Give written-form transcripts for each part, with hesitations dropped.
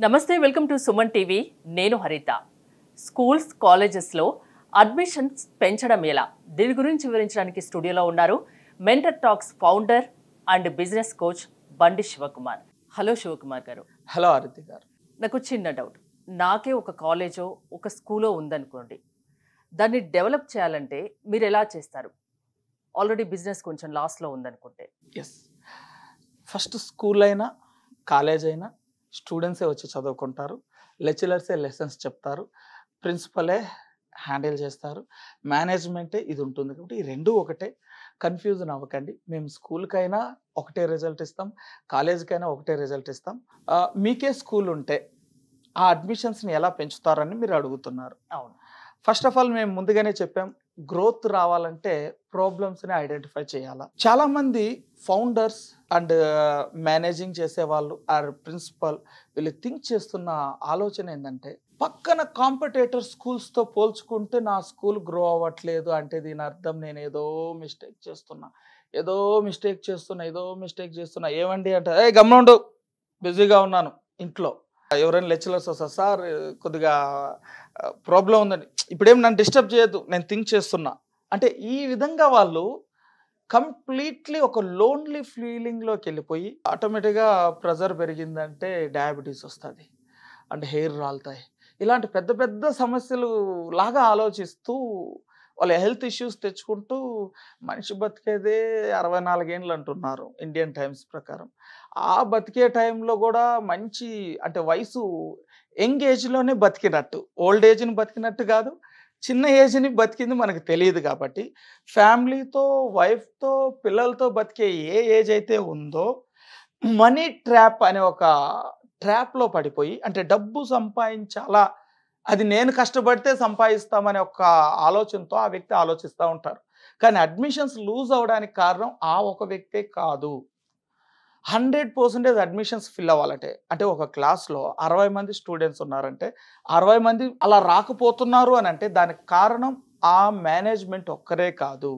నమస్తే welcome to Suman TV నేను హరిత స్కూల్స్ కాలేజెస్లో అడ్మిషన్స్ పెంచడం ఎలా దీని గురించి వివరించడానికి స్టూడియోలో ఉన్నారు mentor talks founder and business coach బండి శివకుమార్. హలో శివకుమార్ గారు. హలో హరిత గారు. నాకు చిన్న డౌట్. నాకే ఒక కాలేజో ఒక స్కూలో ఉందనుకోండి, దాన్ని డెవలప్ చేయాలంటే మీరు ఎలా చేస్తారు? ఆల్రెడీ బిజినెస్ కొంచెం లాస్లో ఉందనుకుంటే. ఎస్, ఫస్ట్ స్కూల్ అయినా కాలేజ్ అయినా స్టూడెంట్సే వచ్చి చదువుకుంటారు, లెక్చరర్సే లెసన్స్ చెప్తారు, ప్రిన్సిపలే హ్యాండిల్ చేస్తారు, మేనేజ్మెంటే ఇది ఉంటుంది. కాబట్టి ఈ రెండు ఒకటే, కన్ఫ్యూజన్ అవ్వకండి. మేము స్కూల్కైనా ఒకటే రిజల్ట్ ఇస్తాం, కాలేజ్కైనా ఒకటే రిజల్ట్ ఇస్తాం. మీకే స్కూల్ ఉంటే ఆ అడ్మిషన్స్ని ఎలా పెంచుతారని మీరు అడుగుతున్నారు. అవును. ఫస్ట్ ఆఫ్ ఆల్ మేము ముందుగానే చెప్పాం, గ్రోత్ రావాలంటే ప్రాబ్లమ్స్ని ఐడెంటిఫై చేయాలా. చాలామంది ఫౌండర్స్ అండ్ మేనేజింగ్ చేసేవాళ్ళు ఆర్ ప్రిన్సిపల్ వీళ్ళు థింక్ చేస్తున్న ఆలోచన ఏంటంటే, పక్కన కాంపిటేటర్ స్కూల్స్తో పోల్చుకుంటే నా స్కూల్ గ్రో అవ్వట్లేదు అంటే దీని అర్థం నేను ఏదో మిస్టేక్ చేస్తున్నా. ఏమండి అంటే, గమనుండు, బిజీగా ఉన్నాను ఇంట్లో, ఎవరైనా లెక్చరర్స్ వస్తారు, సార్ కొద్దిగా ప్రాబ్లం ఉందండి, ఇప్పుడేం నన్ను డిస్టర్బ్ చేయొద్దు, నేను థింక్ చేస్తున్నా అంటే ఈ విధంగా వాళ్ళు కంప్లీట్లీ ఒక లోన్లీ ఫీలింగ్లోకి వెళ్ళిపోయి ఆటోమేటిక్గా ప్రెజర్ పెరిగిందంటే డయాబెటీస్ వస్తుంది అంటే హెయిర్ రాలుతాయి, ఇలాంటి పెద్ద పెద్ద సమస్యలు లాగా ఆలోచిస్తూ వాళ్ళ హెల్త్ ఇష్యూస్ తెచ్చుకుంటూ మనిషి బతికేదే 64 ఏళ్ళు అంటున్నారు ఇండియన్ టైమ్స్ ప్రకారం. ఆ బతికే టైంలో కూడా మంచి అంటే వయసు యంగ్ ఏజ్లోనే బతికినట్టు, ఓల్డ్ ఏజ్ని బతికినట్టు కాదు, చిన్న ఏజ్ని బతికింది మనకు తెలియదు. కాబట్టి ఫ్యామిలీతో, వైఫ్తో, పిల్లలతో బతికే ఏ ఏజ్ అయితే ఉందో మనీ ట్రాప్ అనే ఒక ట్రాప్లో పడిపోయి, అంటే డబ్బు సంపాదించాలా, అది నేను కష్టపడితే సంపాదిస్తామనే ఒక ఆలోచనతో ఆ వ్యక్తి ఆలోచిస్తూ ఉంటారు. కానీ అడ్మిషన్స్ లూజ్ అవ్వడానికి కారణం ఆ ఒక వ్యక్తే కాదు. 100% అడ్మిషన్స్ ఫిల్ అవ్వాలంటే, అంటే ఒక క్లాస్లో 60 మంది స్టూడెంట్స్ ఉన్నారంటే 60 మంది అలా రాకపోతున్నారు అని అంటే దానికి కారణం ఆ మేనేజ్మెంట్ ఒక్కరే కాదు,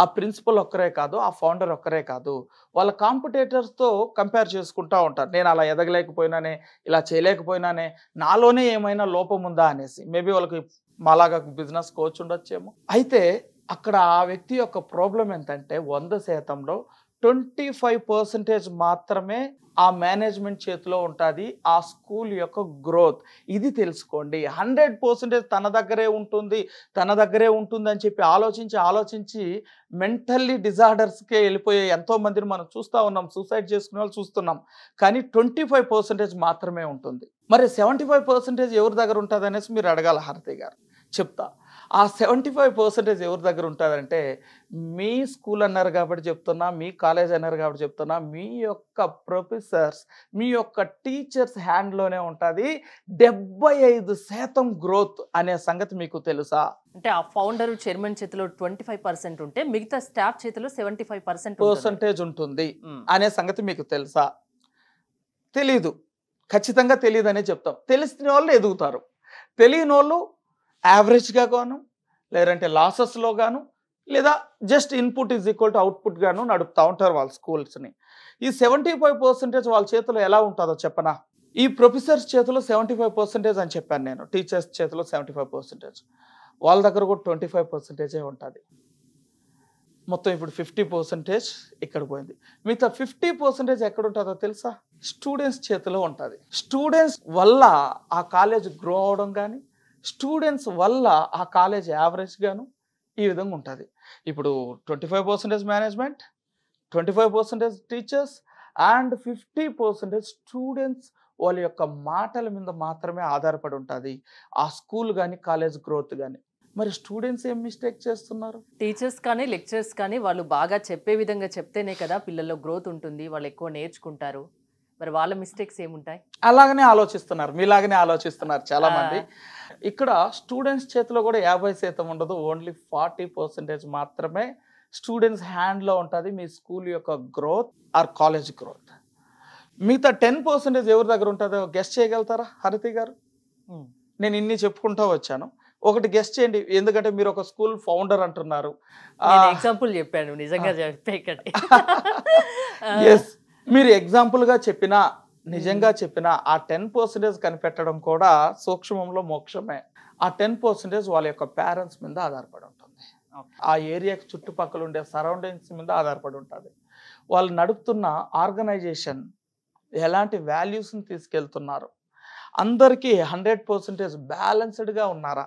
ఆ ప్రిన్సిపల్ ఒక్కరే కాదు, ఆ ఫౌండర్ ఒక్కరే కాదు. వాళ్ళ కాంపిటేటర్స్తో కంపేర్ చేసుకుంటూ ఉంటారు. నేను అలా ఎదగలేకపోయినానే, ఇలా చేయలేకపోయినానే, నాలోనే ఏమైనా లోపం ఉందా అనేసి. మేబీ వాళ్ళకి మాలాగా బిజినెస్ కోచ్ ఉండొచ్చేమో. అయితే అక్కడ ఆ వ్యక్తి యొక్క ప్రాబ్లం ఏంటంటే 100%లో 25% మాత్రమే ఆ మేనేజ్మెంట్ చేతిలో ఉంటుంది ఆ స్కూల్ యొక్క గ్రోత్. ఇది తెలుసుకోండి. 100% తన దగ్గరే ఉంటుంది అని చెప్పి ఆలోచించి మెంటల్లీ డిజార్డర్స్కే వెళ్ళిపోయే ఎంతోమందిని మనం చూస్తూ ఉన్నాం, సూసైడ్ చేసుకునే వాళ్ళు చూస్తున్నాం. కానీ 25% మాత్రమే ఉంటుంది. మరి 75% ఎవరి దగ్గర ఉంటుంది అనేసి మీరు అడగాల హరిత గారు. చెప్తా. ఆ 75% ఎవరి దగ్గర ఉంటుందంటే, మీ స్కూల్ అన్నారు కాబట్టి చెప్తున్నా, మీ కాలేజ్ అన్నారు కాబట్టి చెప్తున్నా, మీ యొక్క ప్రొఫెసర్స్, మీ యొక్క టీచర్స్ హ్యాండ్లోనే ఉంటుంది 75% గ్రోత్ అనే సంగతి మీకు తెలుసా? అంటే ఆ ఫౌండర్ చైర్మన్ చేతిలో 25% ఉంటే మిగతా స్టాఫ్ చేతిలో 75% ఉంటుంది అనే సంగతి మీకు తెలుసా? తెలీదు. ఖచ్చితంగా తెలియదు అనే చెప్తాం. తెలిసిన వాళ్ళు ఎదుగుతారు, తెలియని వాళ్ళు యావరేజ్గా గాను, లేదంటే లాసెస్లో గాను, లేదా just input is equal to output గాను నడుపుతూ ఉంటారు వాళ్ళ స్కూల్స్ని. ఈ 75% వాళ్ళ చేతిలో ఎలా ఉంటుందో చెప్పనా? ఈ ప్రొఫెసర్స్ చేతిలో 75% అని చెప్పాను నేను, టీచర్స్ చేతిలో 75%, వాళ్ళ దగ్గర కూడా 25% ఉంటుంది. మొత్తం ఇప్పుడు 50% ఇక్కడ పోయింది. మిగతా 50% ఎక్కడ ఉంటుందో తెలుసా? స్టూడెంట్స్ చేతిలో ఉంటుంది. స్టూడెంట్స్ వల్ల ఆ కాలేజ్ గ్రో అవడం కానీ, స్టూడెంట్స్ వల్ల ఆ కాలేజ్ యావరేజ్ గాను ఈ విధంగా ఉంటుంది. ఇప్పుడు 25% మేనేజ్మెంట్, 25% టీచర్స్ అండ్ 50% స్టూడెంట్స్ వాళ్ళ యొక్క మాటల మీద మాత్రమే ఆధారపడి ఉంటుంది ఆ స్కూల్ కానీ కాలేజ్ గ్రోత్ కానీ. మరి స్టూడెంట్స్ ఏం మిస్టేక్ చేస్తున్నారు? టీచర్స్ కానీ లెక్చరర్స్ కానీ వాళ్ళు బాగా చెప్పే విధంగా చెప్తేనే కదా పిల్లల్లో గ్రోత్ ఉంటుంది, వాళ్ళు ఎక్కువ నేర్చుకుంటారు. మరి వాళ్ళ మిస్టేక్స్ ఏముంటాయి? అలాగనే ఆలోచిస్తున్నారు, మీలాగనే ఆలోచిస్తున్నారు చాలా మంది. ఇక్కడ స్టూడెంట్స్ చేతిలో కూడా 50% ఉండదు, ఓన్లీ 40% మాత్రమే స్టూడెంట్స్ హ్యాండ్లో ఉంటుంది మీ స్కూల్ యొక్క గ్రోత్ ఆర్ కాలేజ్ గ్రోత్. మిగతా 10% ఎవరి దగ్గర ఉంటుందో గెస్ట్ చేయగలుగుతారా హరిత గారు? నేను ఇన్ని చెప్పుకుంటూ వచ్చాను, ఒకటి గెస్ట్ చేయండి. ఎందుకంటే మీరు ఒక స్కూల్ ఫౌండర్ అంటున్నారు. ఎగ్జాంపుల్ చెప్పాను, నిజంగా చెప్పే. ఎస్, మీరు ఎగ్జాంపుల్గా చెప్పినా నిజంగా చెప్పిన ఆ 10% కనిపెట్టడం కూడా సూక్ష్మంలో మోక్షమే. ఆ 10% వాళ్ళ యొక్క పేరెంట్స్ మీద ఆధారపడి ఉంటుంది. ఆ ఏరియాకి చుట్టుపక్కల ఉండే సరౌండింగ్స్ మీద ఆధారపడి ఉంటుంది. వాళ్ళు నడుపుతున్న ఆర్గనైజేషన్ ఎలాంటి వాల్యూస్ని తీసుకెళ్తున్నారు, అందరికీ 100% బ్యాలెన్స్డ్గా ఉన్నారా,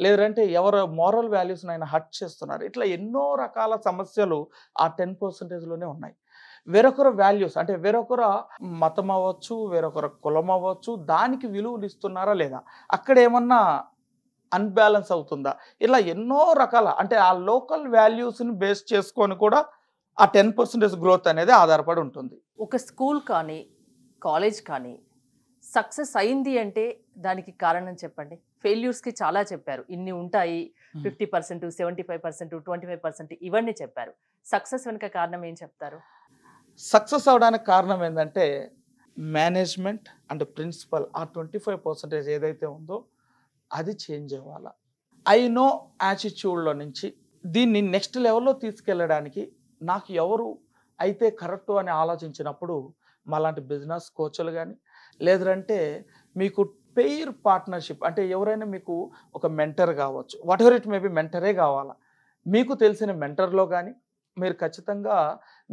లేదంటే ఎవరు మోరల్ వాల్యూస్నైనా హర్ట్ చేస్తున్నారు. ఇట్లా ఎన్నో రకాల సమస్యలు ఆ 10%లోనే ఉన్నాయి. వేరొకరు వాల్యూస్ అంటే వేరొకరు మతం అవ్వచ్చు, వేరొకరు కులం అవ్వచ్చు, దానికి విలువలు ఇస్తున్నారా లేదా, అక్కడ ఏమన్నా అన్బ్యాలెన్స్ అవుతుందా, ఇలా ఎన్నో రకాల అంటే ఆ లోకల్ వాల్యూస్ని బేస్ చేసుకొని కూడా ఆ 10% గ్రోత్ అనేది ఆధారపడి ఉంటుంది. ఒక స్కూల్ కానీ కాలేజ్ కానీ సక్సెస్ అయింది అంటే దానికి కారణం చెప్పండి. ఫెయిల్యూర్స్కి చాలా చెప్పారు, ఇన్ని ఉంటాయి, 50%, 75%, 25% ఇవన్నీ చెప్పారు. సక్సెస్ వెనుక కారణం ఏం చెప్తారు? సక్సెస్ అవడానికి కారణం ఏంటంటే మేనేజ్మెంట్ అండ్ ప్రిన్సిపల్ ఆ 25% ఏదైతే ఉందో అది చేంజ్ అవ్వాలి. ఐ నో యాటిట్యూడ్లో నుంచి దీన్ని నెక్స్ట్ లెవెల్లో తీసుకెళ్ళడానికి నాకు ఎవరు అయితే కరెక్టు అని ఆలోచించినప్పుడు మాలాంటి బిజినెస్ కోచ్లు కానీ, లేదంటే మీకు పెయిర్ పార్ట్నర్షిప్ అంటే ఎవరైనా మీకు ఒక మెంటర్ కావచ్చు, వాట్ ఎవర్ ఇట్ మేబీ మెంటరే కావాలా, మీకు తెలిసిన మెంటర్లో కానీ మీరు ఖచ్చితంగా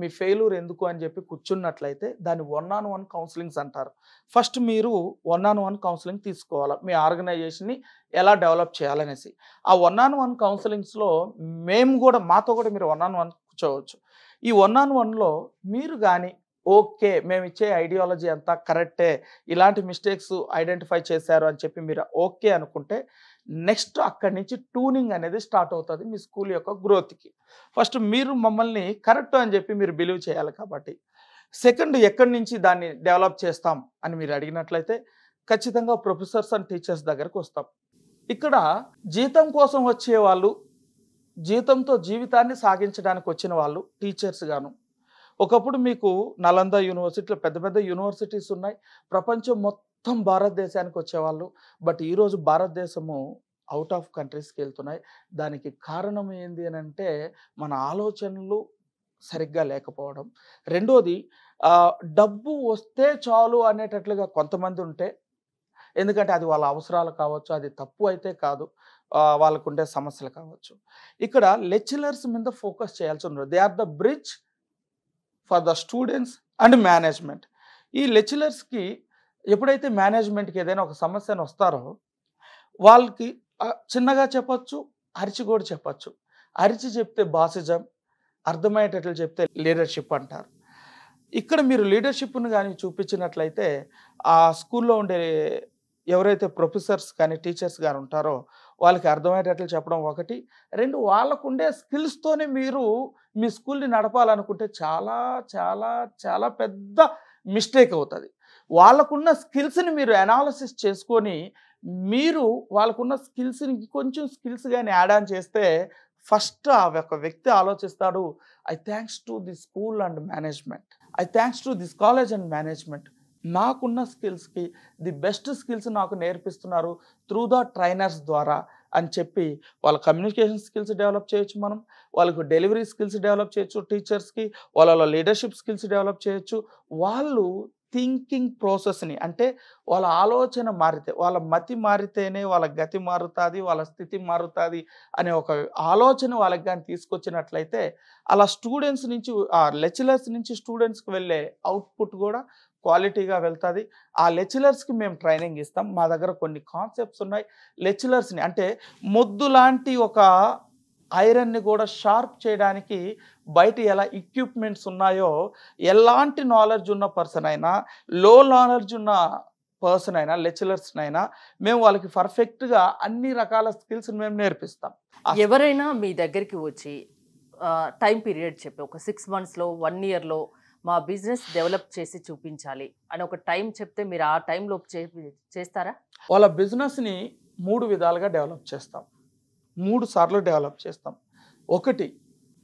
మీ ఫెయిల్యూర్ ఎందుకు అని చెప్పి కూర్చున్నట్లయితే దాన్ని 1-on-1 కౌన్సిలింగ్స్ అంటారు. ఫస్ట్ మీరు 1-on-1 కౌన్సిలింగ్ తీసుకోవాలి, మీ ఆర్గనైజేషన్ని ఎలా డెవలప్ చేయాలనేసి. ఆ 1-on-1 కౌన్సిలింగ్స్లో మేము కూడా మాతో కూడా మీరు 1-on-1 కూర్చోవచ్చు. ఈ 1-on-1లో మీరు కానీ ఓకే మేము ఇచ్చే ఐడియాలజీ అంతా కరెక్టే, ఇలాంటి మిస్టేక్స్ ఐడెంటిఫై చేశారు అని చెప్పి మీరు ఓకే అనుకుంటే నెక్స్ట్ అక్కడి నుంచి ట్యూనింగ్ అనేది స్టార్ట్ అవుతుంది మీ స్కూల్ యొక్క గ్రోత్కి. ఫస్ట్ మీరు మమ్మల్ని కరెక్ట్ అని చెప్పి మీరు బిలీవ్ చేయాలి కాబట్టి. సెకండ్, ఎక్కడి నుంచి దాన్ని డెవలప్ చేస్తాం అని మీరు అడిగినట్లయితే ఖచ్చితంగా ప్రొఫెసర్స్ అండ్ టీచర్స్ దగ్గరకు వస్తాం. ఇక్కడ జీతం కోసం వచ్చే వాళ్ళు, జీతంతో జీవితాన్ని సాగించడానికి వచ్చిన వాళ్ళు టీచర్స్ గాను. ఒకప్పుడు మీకు నలంద యూనివర్సిటీలో పెద్ద పెద్ద యూనివర్సిటీస్ ఉన్నాయి, ప్రపంచం మొత్తం భారతదేశానికి వచ్చేవాళ్ళు. బట్ ఈరోజు భారతదేశము అవుట్ ఆఫ్ కంట్రీస్కి వెళ్తున్నాయి. దానికి కారణం ఏంది అని అంటే మన ఆలోచనలు సరిగ్గా లేకపోవడం. రెండోది డబ్బు వస్తే చాలు అనేటట్లుగా కొంతమంది ఉంటే, ఎందుకంటే అది వాళ్ళ అవసరాలు కావచ్చు, అది తప్పు అయితే కాదు, వాళ్ళకు ఉండే సమస్యలు కావచ్చు. ఇక్కడ లెక్చరర్స్ మీద ఫోకస్ చేయాల్సి ఉంది. They are the bridge for the students and management. ఈ లెక్చరర్స్కి ఎప్పుడైతే మేనేజ్మెంట్కి ఏదైనా ఒక సమస్యను వస్తారో వాళ్ళకి చిన్నగా చెప్పచ్చు, అరిచి కూడా చెప్పచ్చు. అరిచి చెప్తే బాసిజం, అర్థమయ్యేటట్లు చెప్తే లీడర్షిప్ అంటారు. ఇక్కడ మీరు లీడర్షిప్ను కానీ చూపించినట్లయితే ఆ స్కూల్లో ఉండే ఎవరైతే ప్రొఫెసర్స్ కానీ టీచర్స్ కానీ ఉంటారో వాళ్ళకి అర్థమయ్యేటట్లు చెప్పడం ఒకటి. రెండు, వాళ్ళకు ఉండే స్కిల్స్తోనే మీరు మీ స్కూల్ని నడపాలనుకుంటే చాలా చాలా చాలా పెద్ద మిస్టేక్ అవుతుంది. వాళ్ళకున్న స్కిల్స్ని మీరు అనాలిసిస్ చేసుకొని మీరు వాళ్ళకున్న స్కిల్స్ని ఇంకొంచెం స్కిల్స్ కానీ యాడ్ ఆన్ చేస్తే ఫస్ట్ ఆ ఒక వ్యక్తి ఆలోచిస్తాడు, I thanks to the school and management, I thanks to this college and management. నాకున్న స్కిల్స్కి ది బెస్ట్ స్కిల్స్ నాకు నేర్పిస్తున్నారు త్రూ ద ట్రైనర్స్ ద్వారా అని చెప్పి వాళ్ళ కమ్యూనికేషన్ స్కిల్స్ డెవలప్ చేయొచ్చు, మనం వాళ్ళకు డెలివరీ స్కిల్స్ డెవలప్ చేయొచ్చు, టీచర్స్కి వాళ్ళ లీడర్షిప్ స్కిల్స్ డెవలప్ చేయొచ్చు. వాళ్ళు థింకింగ్ ప్రాసెస్ని అంటే వాళ్ళ ఆలోచన మారితే, వాళ్ళ మతి మారితేనే వాళ్ళ గతి మారుతుంది, వాళ్ళ స్థితి మారుతుంది అనే ఒక ఆలోచన వాళ్ళకి కానీ తీసుకొచ్చినట్లయితే అలా స్టూడెంట్స్ నుంచి లెక్చరర్స్ నుంచి స్టూడెంట్స్కి వెళ్ళే అవుట్పుట్ కూడా క్వాలిటీగా వెళ్తుంది. ఆ లెక్చరర్స్కి మేము ట్రైనింగ్ ఇస్తాం. మా దగ్గర కొన్ని కాన్సెప్ట్స్ ఉన్నాయి. లెక్చరర్స్ని అంటే మొద్దు లాంటి ఒక ఐరన్ని కూడా షార్ప్ చేయడానికి బయట ఎలా ఎక్విప్మెంట్స్ ఉన్నాయో, ఎలాంటి నాలెడ్జ్ ఉన్న పర్సన్ అయినా, లో నాలెడ్జ్ ఉన్న పర్సన్ అయినా, లెక్చరర్స్నైనా మేము వాళ్ళకి పర్ఫెక్ట్గా అన్ని రకాల స్కిల్స్ మేము నేర్పిస్తాం. ఎవరైనా మీ దగ్గరికి వచ్చి టైం పీరియడ్ చెప్పి ఒక 6 monthsలో 1 yearలో మా బిజినెస్ డెవలప్ చేసి చూపించాలి అని ఒక టైం చెప్తే మీరు ఆ టైంలో చేస్తారా? వాళ్ళ బిజినెస్ని 3 విధాలుగా డెవలప్ చేస్తాం, 3 సార్లు డెవలప్ చేస్తాం. ఒకటి,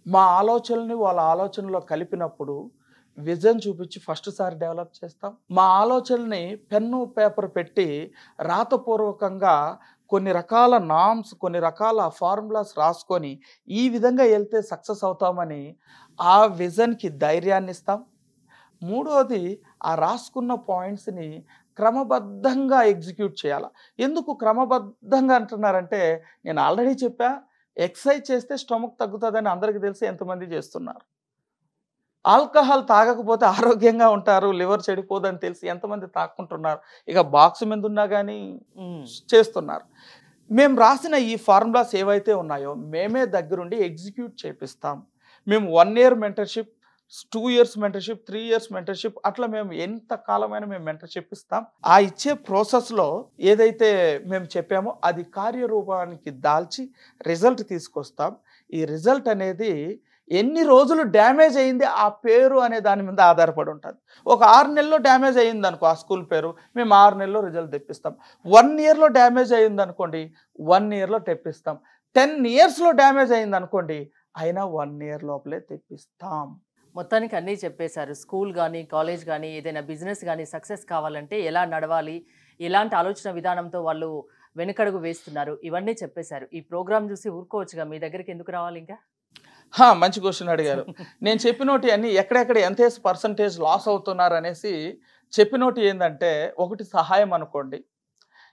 మా ఆలోచనని వాళ్ళ ఆలోచనలో కలిపినప్పుడు విజన్ చూపించి ఫస్ట్ సారి డెవలప్ చేస్తాం. మా ఆలోచనని పెన్ను పేపర్ పెట్టి రాతపూర్వకంగా కొన్ని రకాల నామ్స్, కొన్ని రకాల ఫార్ములాస్ రాసుకొని ఈ విధంగా వెళ్తే సక్సెస్ అవుతామని ఆ విజన్కి ధైర్యాన్ని ఇస్తాం. మూడవది, ఆ రాసుకున్న పాయింట్స్ని క్రమబద్ధంగా ఎగ్జిక్యూట్ చేయాలి. ఎందుకు క్రమబద్ధంగా అంటున్నారంటే, నేను ఆల్రెడీ చెప్పా, ఎక్సర్సైజ్ చేస్తే స్టమక్ తగ్గుతుందని అందరికీ తెలిసి ఎంతమంది చేస్తున్నారు. ఆల్కహాల్ తాగకపోతే ఆరోగ్యంగా ఉంటారు, లివర్ చెడిపోదని తెలిసి ఎంతమంది తాక్కుంటున్నారు. ఇక బాక్స్ మీద ఉన్నా కానీ చేస్తున్నారు. మేము రాసిన ఈ ఫార్ములాస్ ఏవైతే ఉన్నాయో మేమే దగ్గరుండి ఎగ్జిక్యూట్ చేపిస్తాం. మేము 1 year mentorship, 2 years mentorship, 3 years mentorship, అట్లా మేము ఎంత కాలమైనా మేము మెంటర్షిప్ ఇస్తాం. ఆ ఇచ్చే ప్రాసెస్లో ఏదైతే మేము చెప్పామో అది కార్యరూపానికి దాల్చి రిజల్ట్ తీసుకొస్తాం. ఈ రిజల్ట్ అనేది ఎన్ని రోజులు డ్యామేజ్ అయింది ఆ పేరు అనే దాని మీద ఆధారపడి ఉంటుంది. ఒక 6 నెలల్లో డ్యామేజ్ అయ్యింది అనుకో ఆ స్కూల్ పేరు, మేము 6 నెలల్లో రిజల్ట్ తెప్పిస్తాం. 1 ఇయర్లో డ్యామేజ్ అయ్యింది అనుకోండి, 1 ఇయర్లో తెప్పిస్తాం. 10 ఇయర్స్లో డ్యామేజ్ అయింది అనుకోండి, అయినా 1 ఇయర్ లోపలే తెప్పిస్తాం. మొత్తానికి అన్నీ చెప్పేశారు. స్కూల్ కానీ, కాలేజ్ కానీ, ఏదైనా బిజినెస్ కానీ సక్సెస్ కావాలంటే ఎలా నడవాలి, ఎలాంటి ఆలోచన విధానంతో వాళ్ళు వెనుకడుగు వేస్తున్నారు, ఇవన్నీ చెప్పేశారు. ఈ ప్రోగ్రామ్ చూసి ఊరుకోవచ్చుగా, మీ దగ్గరికి ఎందుకు రావాలి ఇంకా? మంచి క్వశ్చన్ అడిగారు. నేను చెప్పినోటి అన్ని ఎక్కడెక్కడ ఎంత పర్సంటేజ్ లాస్ అవుతున్నారు అనేసి చెప్పినోటి ఏంటంటే, ఒకటి సహాయం అనుకోండి.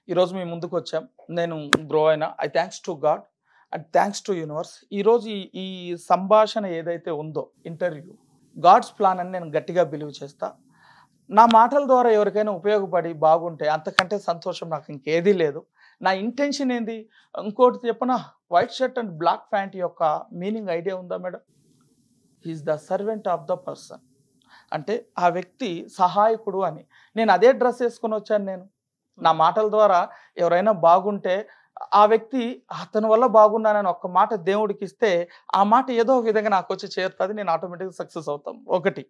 ఈరోజు మీ ముందుకు వచ్చాం, నేను గ్రో అయినా, I thanks to God and thanks to universe. ఈరోజు ఈ సంభాషణ ఏదైతే ఉందో ఇంటర్వ్యూ గాడ్స్ ప్లాన్ అని నేను గట్టిగా బిలీవ్ చేస్తా. నా మాటల ద్వారా ఎవరికైనా ఉపయోగపడి బాగుంటే అంతకంటే సంతోషం నాకు ఇంకేదీ లేదు. నా ఇంటెన్షన్ ఏంది, ఇంకోటి చెప్పనా, white shirt and black pant యొక్క మీనింగ్ ఐడియా ఉందా madam? He is the servant of the person, అంటే ఆ వ్యక్తి సహాయకుడు అని. నేను అదే డ్రెస్ వేసుకొని వచ్చాను. నేను నా మాటల ద్వారా ఎవరైనా బాగుంటే ఆ వ్యక్తి అతని వల్ల బాగున్నానని ఒక్క మాట దేవుడికి ఇస్తే ఆ మాట ఏదో ఒక విధంగా నాకు వచ్చి చేరుతుంది, నేను ఆటోమేటిక్గా సక్సెస్ అవుతాం. ఒకటి.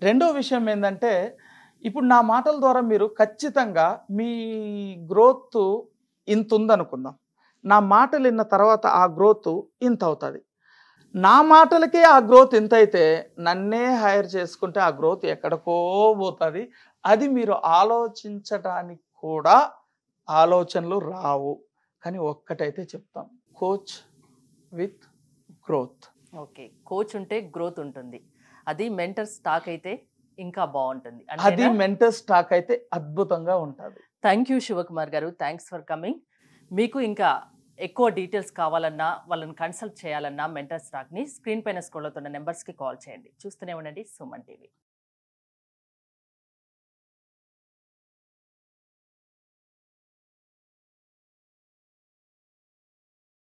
రెండో విషయం ఏంటంటే, ఇప్పుడు నా మాటల ద్వారా మీరు ఖచ్చితంగా మీ గ్రోత్ ఇంత ఉందనుకుందాం, నా మాటలు విన్న తర్వాత ఆ గ్రోత్ ఇంత అవుతుంది. నా మాటలకే ఆ గ్రోత్ ఇంత అయితే నన్నే హైర్ చేసుకుంటే ఆ గ్రోత్ ఎక్కడికో పోతుంది. అది మీరు ఆలోచించడానికి కూడా ఆలోచనలు రావు. కానీ ఒక్కటైతే చెప్తాం, coach with growth. Okay, coach ఉంటే గ్రోత్ ఉంటుంది. అది మెంటర్ స్టాక్ అయితే ఇంకా బాగుంటుంది. అది మెంటర్ స్టాక్ అయితే అద్భుతంగా ఉంటుంది. థ్యాంక్ యూ శివకుమార్ గారు, థ్యాంక్స్ ఫర్ కమింగ్. మీకు ఇంకా ఎక్కువ డీటెయిల్స్ కావాలన్నా, వాళ్ళని కన్సల్ట్ చేయాలన్నా మెంటర్ స్టాక్ని స్క్రీన్ పైన స్క్రోల్ అవుతున్న నెంబర్స్కి కాల్ చేయండి. చూస్తూనే ఉండండి సుమన్ టీవీ.